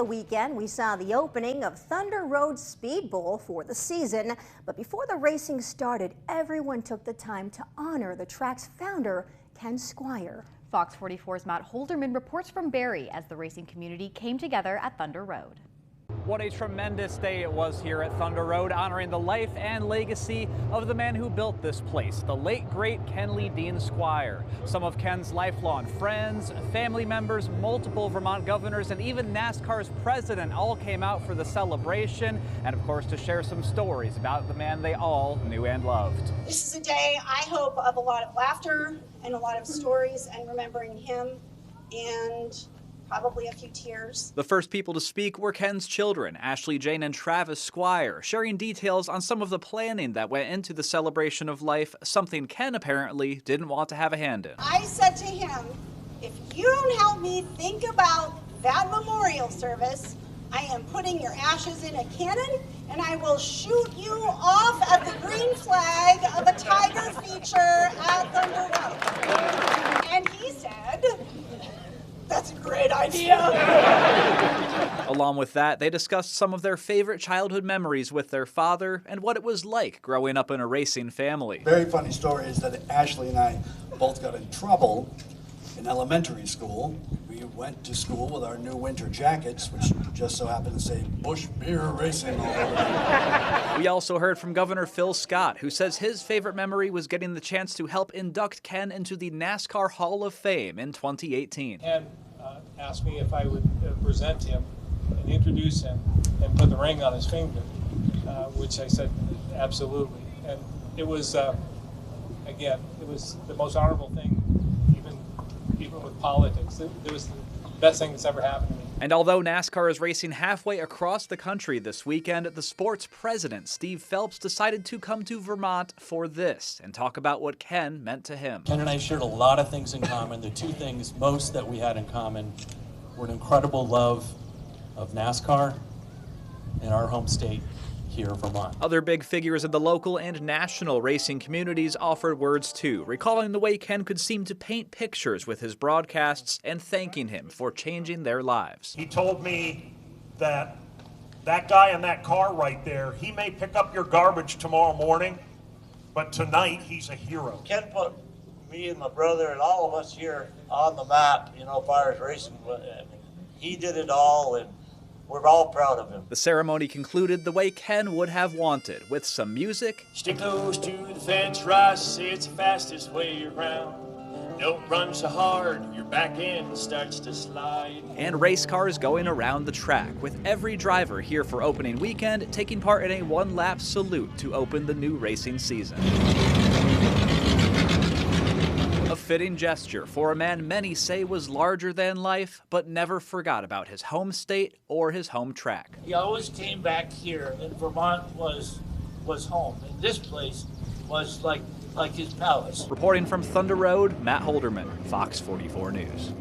the weekend, we saw the opening of Thunder Road Speed Bowl for the season. But before the racing started, everyone took the time to honor the track's founder, Ken Squier. Fox 44's Matt Holderman reports from Barrie as the racing community came together at Thunder Road. What a tremendous day it was here at Thunder Road, honoring the life and legacy of the man who built this place, the late, great Ken Dean Squier. Some of Ken's lifelong friends, family members, multiple Vermont governors, and even NASCAR's president all came out for the celebration and, of course, to share some stories about the man they all knew and loved. This is a day, I hope, of a lot of laughter and a lot of stories and remembering him and probably a few tears. The first people to speak were Ken's children, Ashley, Jane, and Travis Squier, sharing details on some of the planning that went into the celebration of life, something Ken apparently didn't want to have a hand in. I said to him, if you don't help me think about that memorial service, I am putting your ashes in a cannon and I will shoot you off at the green flag of a tiger feature at Thunder Road. And he said, that's a great idea. Along with that, they discussed some of their favorite childhood memories with their father and what it was like growing up in a racing family. Very funny story is that Ashley and I both got in trouble in elementary school. We went to school with our new winter jackets, which just so happened to say Busch Beer Racing all over them. We also heard from Governor Phil Scott, who says his favorite memory was getting the chance to help induct Ken into the NASCAR Hall of Fame in 2018. Ken asked me if I would present him and introduce him and put the ring on his finger, which I said absolutely. And it was, again, it was the most honorable thing, even with politics. It was the best thing that's ever happened to me. And although NASCAR is racing halfway across the country this weekend, the sport's president, Steve Phelps, decided to come to Vermont for this and talk about what Ken meant to him. Ken and I shared a lot of things in common. The two things most that we had in common were an incredible love of NASCAR in our home state here in Vermont. Other big figures in the local and national racing communities offered words too, recalling the way Ken could seem to paint pictures with his broadcasts and thanking him for changing their lives. He told me that guy in that car right there, he may pick up your garbage tomorrow morning, but tonight he's a hero. Ken put me and my brother and all of us here on the map, you know, as far as racing. He did it all, and we're all proud of him. The ceremony concluded the way Ken would have wanted, with some music. Stick close to the fence, Ross, it's the fastest way around. Don't run so hard, your back end starts to slide. And race cars going around the track, with every driver here for opening weekend taking part in a one-lap salute to open the new racing season. A fitting gesture for a man many say was larger than life, but never forgot about his home state or his home track. He always came back here, and Vermont was home. And this place was like his palace. Reporting from Thunder Road, Matt Holderman, Fox 44 News.